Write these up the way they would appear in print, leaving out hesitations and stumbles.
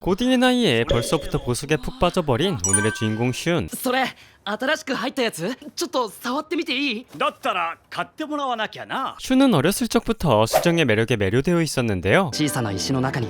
고딩의 나이에 벌써부터 보석에 푹 빠져버린 오늘의 주인공 슌. それ新しく入ったやつちょっと触ってみていいだったら買ってもらわなきゃな。 슌은 어렸을 적부터 수정의 매력에 매료되어 있었는데요. 小さな石の中に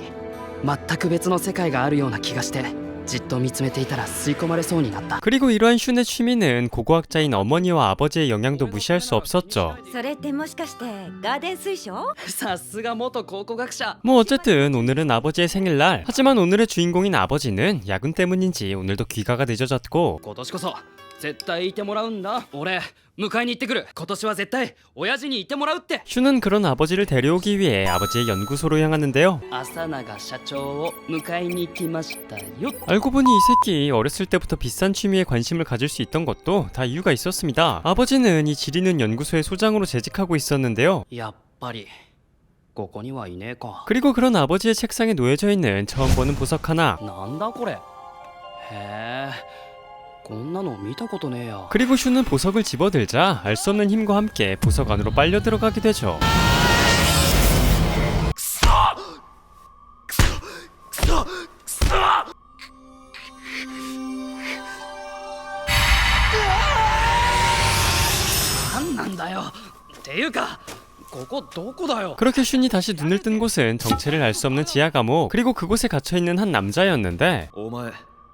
全く別の世界があるような気がしてじっと見つめていたら吸い込まれそうになった 그리고 이러한 슌의 취미는 고고학자인 어머니와 아버지의 영향도 무시할 수 없었죠. それってもしかしてガーデン水晶？さすが元考古学者 뭐 어쨌든 오늘은 아버지의 생일날. 하지만 오늘의 주인공인 아버지는 야근 때문인지 오늘도 귀가가 늦어졌고 今年こそ絶対いてもらうんだ俺迎えに行ってくる今年は絶対親父にいてもらうって 슌은 그런 아버지를 데려오기 위해 아버지의 연구소로 향하는데요. 朝永社長を迎えに行きましたよ 알고 보니 이 새끼 어렸을 때부터 비싼 취미에 관심을 가질 수 있던 것도 다 이유가 있었습니다. 아버지는 이 지리는 연구소의 소장으로 재직하고 있었는데요. やっぱりここにはいねえか 그리고 그런 아버지의 책상에 놓여져 있는 처음 보는 보석 하나. なんだこれへえこんなの見たことねえや 그리고 슌은 보석을 집어들자 알 수 없는 힘과 함께 보석 안으로 빨려 들어가게 되죠.なんだよっていうかここどこだよ 그렇게 슌이 다시 눈을 뜬 곳은 정체를 알 수 없는 지하 감옥. 그리고 그곳에 갇혀있는 한 남자였는데 お前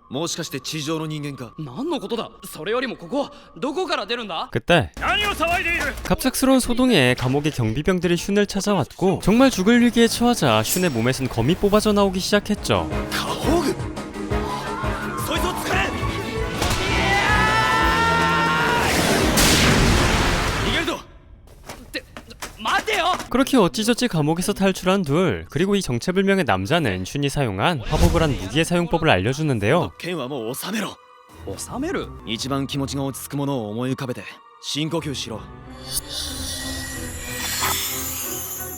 もしかして地上の人間か。何のことだそれよりもここどこから出るんだ 그때 何を騒いでいる。 갑작스러운 소동에 감옥의 경비병들이 슌을 찾아왔고 정말 죽을 위기에 처하자 슌의 몸에선 검이 뽑아져 나오기 시작했죠. カホグそいつを使え。逃げるぞ。って待てよ 그렇게 어찌저찌 감옥에서 탈출한 둘. 그리고 이 정체불명의 남자는 슌이 사용한 화복을 한 무기의 사용법을 알려주는데요. 剣はもう収めろ。収める一番気持ちが落ち着くものを思い浮かべて深呼吸しろ。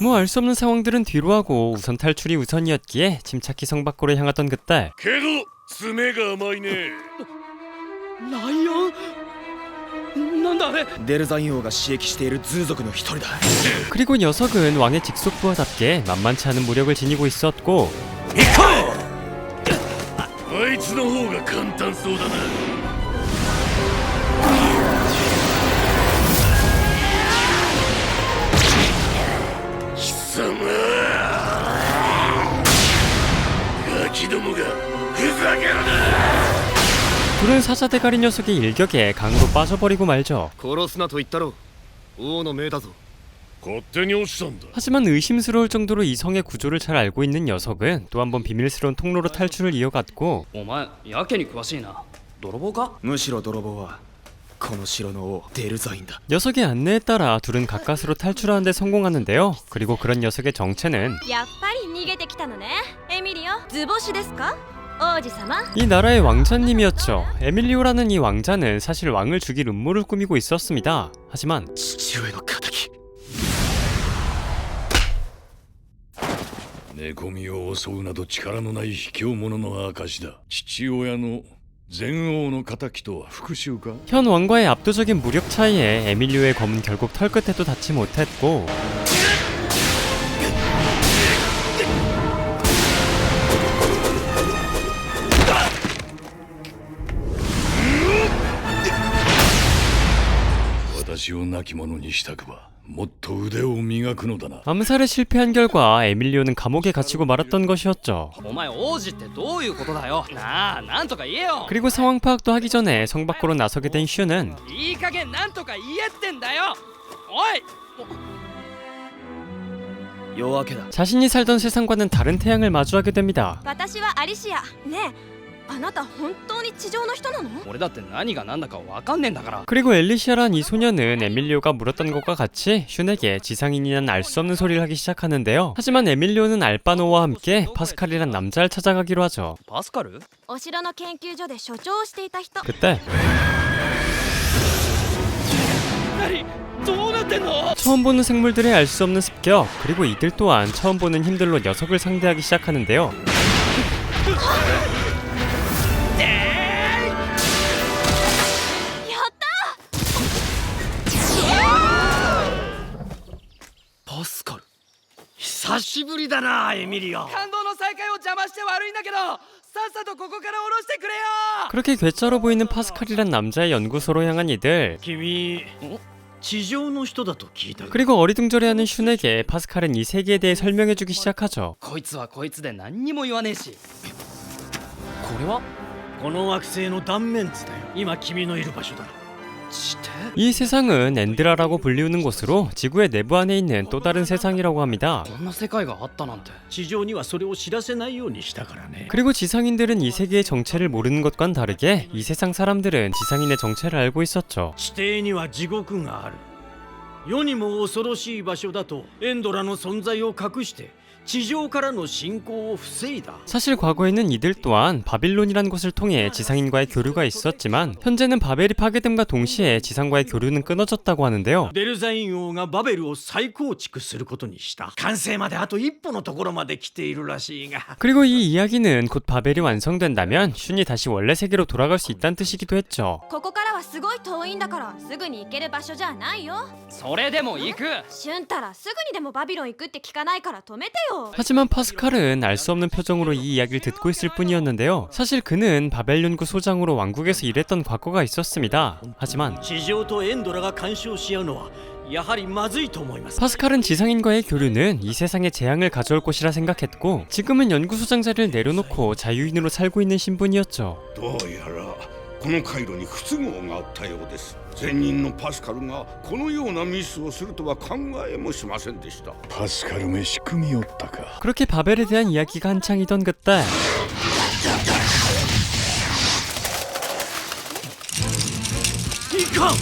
뭐 알 수 없는 상황들은 뒤로 하고 우선 탈출이 우선이었기에 침착히 성 밖으로 향하던 그때 けど爪が甘いね。ライオンなんだあれデルザイン王が刺激しているズー族の一人だ。 그리고 녀석은 왕의 직속부하답게 만만치 않은 무력을 지니고 있었고 あいつの方が簡単そうだな。貴様ガキどもがふざけるな。 둘은 사자대가리 녀석의 일격에 강으로 빠져버리고 말죠. 殺すなと言ったろ。王の命だぞ。勝手に落ちたんだ。 하지만 의심스러울 정도로 이 성의 구조를 잘 알고 있는 녀석은 또 한 번 비밀스러운 통로로 탈출을 이어갔고 お前やけに詳しいな泥棒かむしろ泥棒はこの城の王デルザインだ。 녀석의 안내에 따라 둘은 가까스로 탈출하는 데 성공하는데요. 그리고 그런 녀석의 정체는 やっぱり逃げてきたのねエミリオ図星ですか王子様 이 나라의 왕자님이었죠. 에밀리오라는 이 왕자는 사실 왕을 죽일 음모를 꾸미고 있었습니다. 하지만 父上の敵。寝込みを襲うなど力のない卑怯者の証だ。父親の前王の仇とは復讐か。 현 왕과의 압도적인 무력 차이에 에밀리오의 검은 결국 털끝에도 닿지 못했고 암살에 실패한 결과 에밀리오는 감옥에 갇히고 말았던 것이었죠. お前王子ってどういうことだよなあなんとか言えよ 그리고 상황 파악도 하기 전에 성 밖으로 나서게 된 슌은 いい加減なんとか言えってんだよおい夜明けだ。 자신이 살던 세상과는 다른 태양을 마주하게 됩니다. 私はアリシアねえあなた本当に地上の人なの俺だって何が何だか分かんねえんだから 그리고 엘리시아란 이 소녀는 에밀리오가 물었던 것과 같이 슌에게 지상인이란 알 수 없는 소리를 하기 시작하는데요. 하지만 에밀리오는 알바노와 함께 파스칼이란 남자를 찾아가기로 하죠. パスカルお城の研究所で所長をしていた人 그때 何どうなってんの 처음 보는 생물들의 알 수 없는 습격, 그리고 이들 또한 처음 보는 힘들로 녀석을 상대하기 시작하는데요. やったパスカル。久しぶりだなエミリオ。感動の再会を邪魔して悪いんだけどさっさとここから降ろしてくれよ 그렇게 괴짜로 보이는 파스칼이란 남자의 연구소로 향한 이들. 君地上の人だと聞いたが 그리고 어리둥절해하는 슌에게 파스칼은 이 세계에 대해 설명해주기 시작하죠. こいつはこいつで何にも言わねえしこれはこの惑星の断面図だよ今君のいる場所だ地底 이 세상은 엔드라라고 불리우는 곳으로 지구의 내부 안에 있는 또 다른 세상이라고 합니다. こんな世界があったなんて地上にはそれを知らせないようにしたからね 그리고 지상인들은 이 세계의 정체를 모르는 것과는 다르게 이 세상 사람들은 지상인의 정체를 알고 있었죠. 地底には地獄がある世にも恐ろしい場所だとエンドラの存在を隠して地上からの侵攻を防いだ 사실 과거에는 이들 또한 바빌론이라는 곳을 통해 지상인과의 교류가 있었지만 현재는 바벨이 파괴됨과 동시에 지상과의 교류는 끊어졌다고 하는데요. デルザイン王がバベルを再構築することにした完成まであと一歩のところまで来ているらしいが 그리고 이 이야기는 곧 바벨이 완성된다면 슌이 다시 원래 세계로 돌아갈 수 있다는 뜻이기도 했죠. ここからはすごい遠いんだからすぐに行ける場所じゃないよそれでも行くシュンたらすぐにでもバビロン行くって聞かないから止めてよ 하지만 파스칼은 알 수 없는 표정으로 이 이야기를 듣고 있을 뿐이었는데요. 사실 그는 바벨 연구 소장으로 왕국에서 일했던 과거가 있었습니다. 하지만 地上とエンドラが干渉し合うのはやはりまずいと思います 파스칼은 지상인과의 교류는 이 세상에 재앙을 가져올 것이라 생각했고 지금은 연구소장 자리를 내려놓고 자유인으로 살고 있는 신분이었죠. どうやらこの回路に不都合があったようです。前任のパスカルがこのようなミスをするとは考えもしませんでした。パスカルめ仕組みよったか 그렇게 바벨에 대한 이야기가 한창이던 그때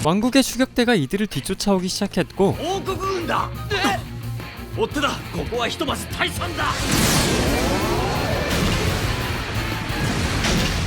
왕국의 추격대가 이들을 뒤쫓아오기 시작했고 王国軍だ追ってだここはひとまず退散だ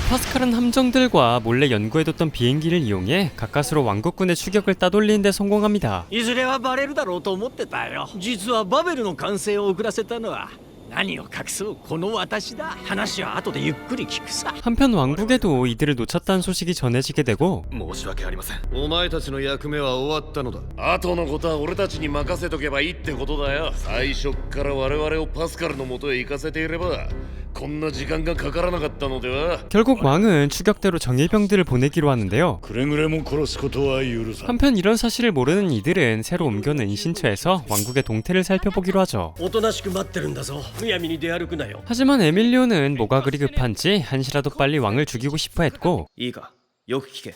파스칼은 함정들과 몰래 연구해뒀던 비행기를 이용해 가까스로 왕국군의 추격을 따돌리는 데 성공합니다. いずれはバレるだろうと思ってたよ実はバベルの完成を遅らせたのは何を隠そうこの私だ話は後でゆっくり聞くさ 한편 왕국에도 이들을 놓쳤다는 소식이 전해지게 되고 申し訳ありませんお前たちの役目は終わったのだ後のことは俺たちに任せとけばいいってことだよ最初っから我々をパスカルの元へ行かせていればこんな時間がかからなかったのでは 결국 왕은 추격대로 정예병들을 보내기로 하는데요. くれぐれも殺すことは許さん 한편 이런 사실을 모르는 이들은 새로 옮겨온 은신처에서 왕국의 동태를 살펴보기로 하죠. おとなしく待ってるんだぞむやみに出歩くなよ 하지만 에밀리오는 뭐가 그리 급한지 한시라도 빨리 왕을 죽이고 싶어 했고 いいかよく聞け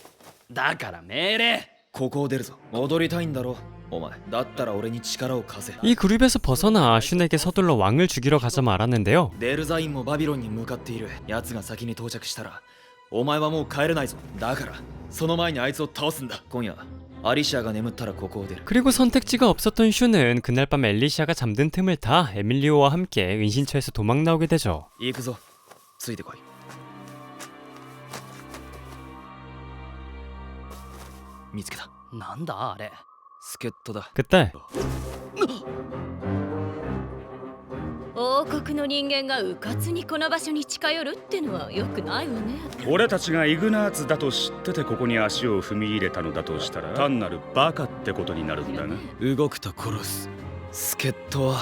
だから命令ここを出るぞ戻りたいんだろお前だったら俺に力を貸せ 이 그룹에서 벗어나 슌에게 서둘러 왕을 죽이러 가자 말았는데요. デルザインもバビロンに向かっている奴が先に到着したらお前はもう帰れないぞだからその前にあいつを倒すんだ今夜アリシアが眠ったらここを出る 그리고 선택지가 없었던 슌은 그날 밤 엘리시아가 잠든 틈을 타 에밀리오와 함께 은신처에서 도망 나오게 되죠. 行くぞついてこい見つけたなんだあれ助っ人だ 그때 王国の人間が迂闊にこの場所に近寄るってのは良くないわね俺たちがイグナーツだと知っててここに足を踏み入れたのだとしたら単なるバカってことになるんだな動くと殺す助っ人は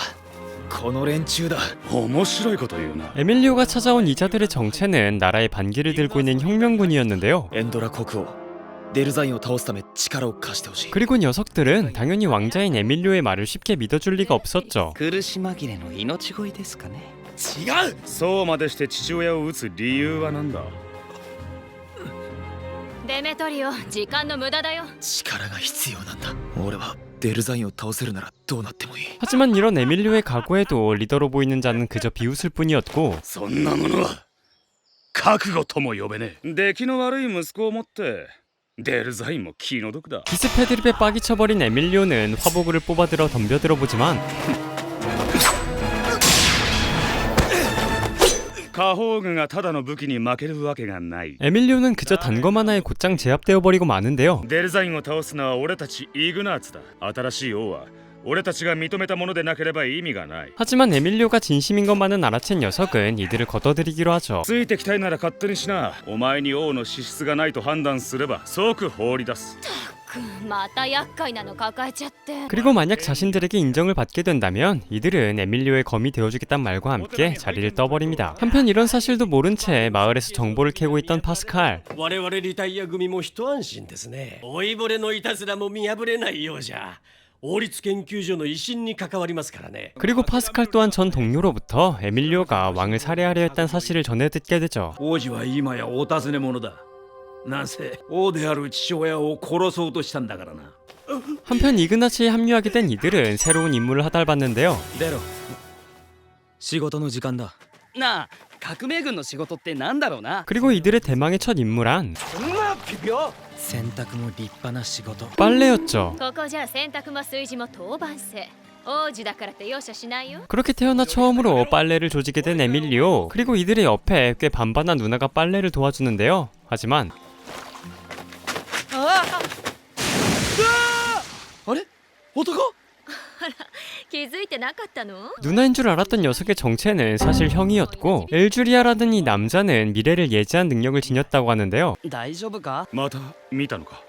この連中だ面白いこと言うな 에밀리오가 찾아온 이자들의 정체는 나라의 반기를 들고 있는 혁명군이었는데요. エンドラ国王デルザインを倒すため力を貸してほしい 그리고 녀석들은 당연히 왕자인 에밀리오의 말을 쉽게 믿어줄 리가 없었죠. 苦し紛れの命乞いですかね違うそうまでして父親を撃つ理由は何だデメトリオ時間の無駄だよ力が必要なんだ俺はデルザインを倒せるならどうなってもいい 하지만 이런 에밀리오의 각오에도 리더로 보이는 자는 그저 비웃을 뿐이었고 そんなものは覚悟とも呼べねえ出来の悪い息子を持ってデルザインも気の毒だ 기스패드립에 빠기 쳐버린 에밀리오는 화보구를 뽑아들어 덤벼들어 보지만 下方具がただの武器に負けるわけがない 에밀리오는 그저 단검 하나에 곧장 제압되어 버리고 마는데요. デルザインを倒すのは俺たちイグナーツだ新しい王は俺たちが認めたものでなければ意味がない 하지만 에밀리오가 진심인 것만은 알아챈 녀석은 이들을 걷어들이기로 하죠. ついてきたいなら勝手にしなお前に王の資質がないと判断すれば即放り出すまた厄介なの抱えちゃって。 그리고 만약 자신들에게 인정을 받게 된다면 이들은 에밀리오의 검이 되어주겠단 말과 함께 자리를 떠버립니다. 한편 이런 사실도 모른 채 마을에서 정보를 캐고 있던 파스칼. 我々リタイア組も一安心ですね。老いぼれのいたずらも見破れないようじゃ。王立研究所の威信に関わりますからね。 그리고 파스칼 또한 전 동료로부터 에밀리오가 왕을 살해하려 했다는 사실을 전해 듣게 되죠. 王子は今やお尋ね者だ。なんせ王である父親を殺そうとしたんだからな。 한편 이그나츠에 합류하게 된 이들은 새로운 임무를 하달받는데요. 出ろ仕事の時間だ。なあ革命軍の仕事ってなんだろうな。 그리고 이들의 대망의 첫 임무란 洗濯も立派な仕事。 빨래였죠. ここじゃ洗濯も炊事も当番制。王子だからって容赦しないよ。 그렇게 태어나 처음으로 빨래를 조지게 된 에밀리오. 그리고 이들의 옆에 꽤 반반한 누나가 빨래를 도와주는데요. 하지만 あれ男？気づいてなかったの？ 누나인 줄 알았던 녀석의 정체는 사실 형이었고 엘주리아라는 이 남자는 미래를 예지한 능력을 지녔다고 하는데요. 大丈夫か？また見たのか。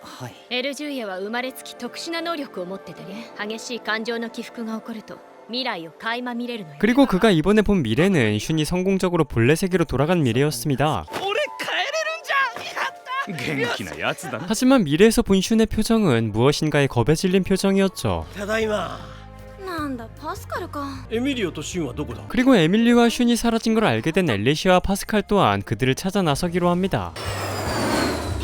はい。エルジュイアは生まれつき特殊な能力を持っててね。激しい感情の起伏が起こると未来を垣間見れるのよ。 그리고 그가 이번에 본 미래는 슌이 성공적으로 본래 세계로 돌아간 미래였습니다. 元気なやつだな。 하지만 미래에서 본 슌의 표정은 무엇인가에 겁에 질린 표정이었죠. ただいま。なんだパスカルか。エミリオとシンはどこだ？ 그리고 에밀리와 슌이 사라진 걸 알게 된 엘리시아와 파스칼 또한 그들을 찾아 나서기로 합니다.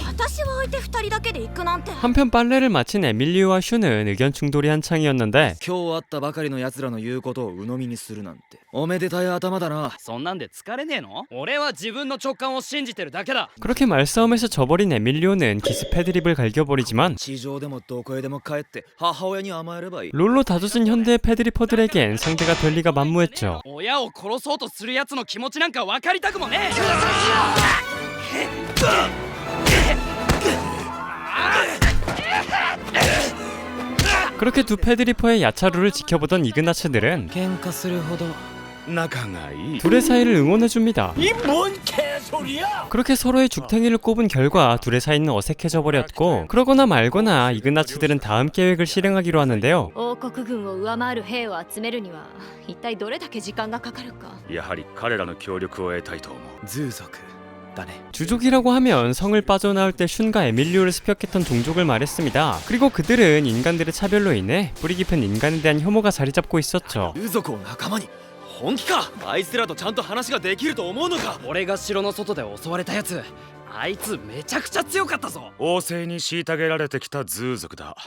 私は相手2人だけで行くなんて。 한편 빨래를 마친 에밀리와 슌은 의견 충돌이 한창이었는데 今日会ったばかりの奴らの言うことを鵜呑みにするなんておめでたい頭だな。そんなんで疲れねえの？俺は自分の直感を信じてるだけだ。 그렇게 말싸움에서 져버린 에밀리오는 기습 패드립을 갈겨버리지만 地上でもどこへでも帰って母親に甘えればいい。 롤로 다져진 현대의 패드리퍼들에겐 상대가 될 리가 만무했죠. 親を殺そうとする奴の気持ちなんか分かりたくもねえ。 그렇게 두 패드리퍼의 야차루를 지켜보던 이그나츠들은 喧嘩するほど仲がいい。 둘의 사이를 응원해줍니다. 이 뭔 개소리야? 그렇게 서로의 죽탱이를 꼽은 결과 둘의 사이는 어색해져 버렸고 그러거나 말거나 이그나츠들은 다음 계획을 실행하기로 하는데요. 王国軍を上回る兵を集めるには一体どれだけ時間がかかるか。やはり彼らの協力を得たいと思う。ズー族だね。 주족이라고 하면 성을 빠져나올 때 슌과 에밀리오를 습격했던 종족을 말했습니다. 그리고 그들은 인간들의 차별로 인해 뿌리 깊은 인간에 대한 혐오가 자리 잡고 있었죠. ズー族を仲間に本気か。あいつらとちゃんと話ができると思うのか。俺が城の外で襲われたやつ、あいつめちゃくちゃ強かったぞ。王政に虐げられてきたズー族だ。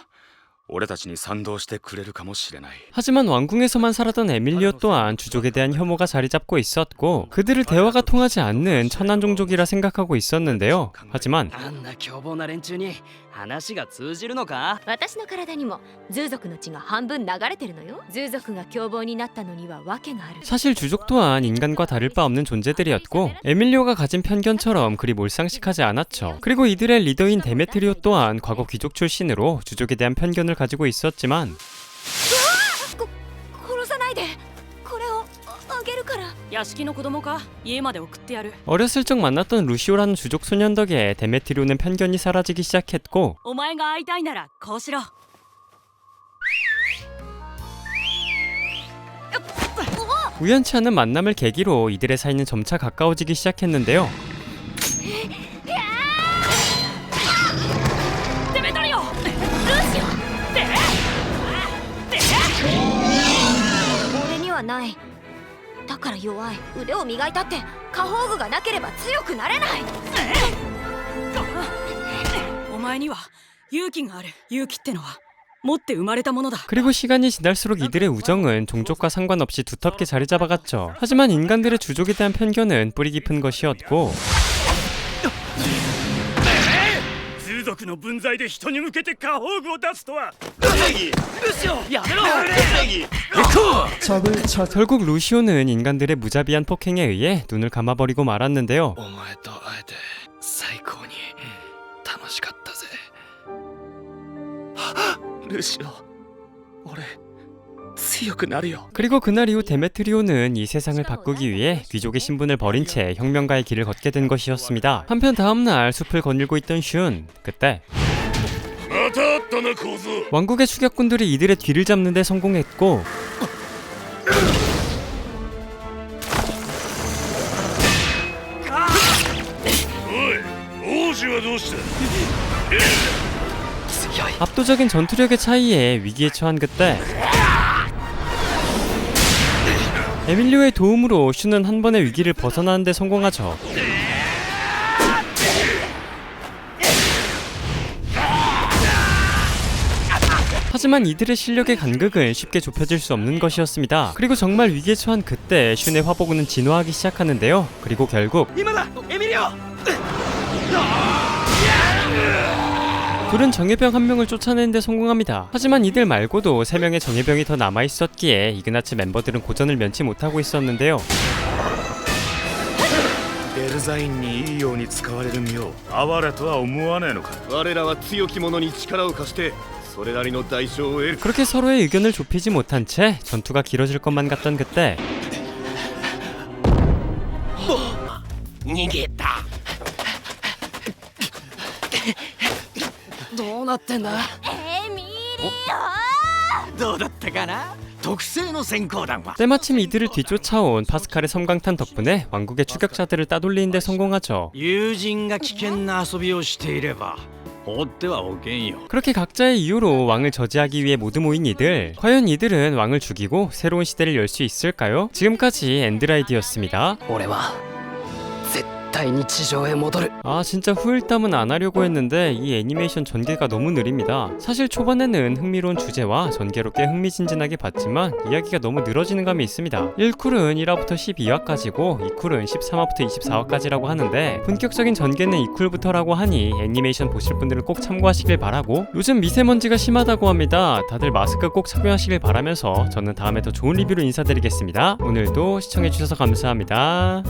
俺たちに賛同してくれるかもしれない。 하지만 왕궁에서만 살았던 에밀리오 또한 주족에 대한 혐오가 자리 잡고 있었고 그들을 대화가 통하지 않는 천한 종족이라 생각하고 있었는데요. 하지만 あんな凶暴な連中に話が通じるのか？私の体にもズー族の血が半分流れてるのよ。ズー族が凶暴になったのには訳がある。 사실 주족 또한 인간과 다를 바 없는 존재들이었고 에밀리오가 가진 편견처럼 그리 몰상식하지 않았죠. 그리고 이들의 리더인 데메트리오 또한 과거 귀족 출신으로 주족에 대한 편견을 가지고 있었지만 殺さないで。これをあげるから。屋敷の子供か。家まで送ってやる。 어렸을 적 만났던 루시오라는 주족 소년 덕에 데메트리오는 편견이 사라지기 시작했고 お前が会いたいならこうしろ。 우연치 않은 만남을 계기로 이들의 사이는 점차 가까워지기 시작했는데요. デメトリオ、ルーシオ、俺にはない。だから弱い。腕を磨いたって下方具がなければ強くなれない。お前には勇気がある。勇気ってのは持って生まれたものだ。 그리고 시간이 지날수록 이들의 우정은 종족과 상관없이 두텁게 자리 잡아갔죠. 하지만 인간들의 주족에 대한 편견은 뿌리 깊은 것이었고 ズー族の分際で人に向けて過保具を出すとは。やめろ。 결국 루시오는 인간들의 무자비한 폭행에 의해 눈을 감아버리고 말았는데요. お前と会えて最高に楽しかったぜ。ルシオ、俺強くなるよ。 그리고 그날 이후 데메트리오는 이 세상을 바꾸기 위해 귀족의 신분을 버린 채 혁명가의 길을 걷게 된 것이었습니다. 한편 다음날 숲을 거닐고 있던 슌, 그때 またあったな小僧。 왕국의 추격군들이 이들의 뒤를 잡는 데 성공했고 압도적인 전투력의 차이에 위기에 처한 그때 에밀리오의 도움으로 슈는 한 번의 위기를 벗어나는 데 성공하죠. 하지만 이들의 실력의 간극은 쉽게 좁혀질 수 없는 것이었습니다. 그리고 정말 위기에 처한 그때 슌의 화보군은 진화하기 시작하는데요. 그리고 결국 둘은 정예병 한 명을 쫓아내는 데 성공합니다. 하지만 이들 말고도 3명의 정예병이 더 남아있었기에 이그나츠 멤버들은 고전을 면치 못하고 있었는데요. デルザインにいいように使われる身を哀れとは思わねえのか。我らは強き者に力を貸してそれなりの代償を得る。 그렇게 서로의 의견을 좁히지 못한 채 전투가 길어질 것만 같던 그때 逃げたどうなってんだエミリオどうだったかな特製の閃光弾は 때마침 이들을 뒤쫓아온 파스칼의 섬광탄 덕분에 왕국의 추격자들을 따돌리는 데 성공하죠. 友人が危険な遊びをしていれば放ってはおけんよ 그렇게 각자의 이유로 왕을 저지하기 위해 모두 모인 이들. 과연 이들은 왕을 죽이고 새로운 시대를 열 수 있을까요? 지금까지 엔드라이드였습니다. 俺は絶対に地上へ戻る 아 진짜 후일담은 안 하려고 했는데 이 애니메이션 전개가 너무 느립니다. 사실 초반에는 흥미로운 주제와 전개로 꽤 흥미진진하게 봤지만 이야기가 너무 늘어지는 감이 있습니다. 1쿨은 1화부터 12화까지고 2쿨은 13화부터 24화까지라고 하는데 본격적인 전개는 2쿨부터라고 하니 애니메이션 보실 분들은 꼭 참고하시길 바라고 요즘 미세먼지가 심하다고 합니다. 다들 마스크 꼭 착용하시길 바라면서 저는 다음에 더 좋은 리뷰로 인사드리겠습니다. 오늘도 시청해주셔서 감사합니다.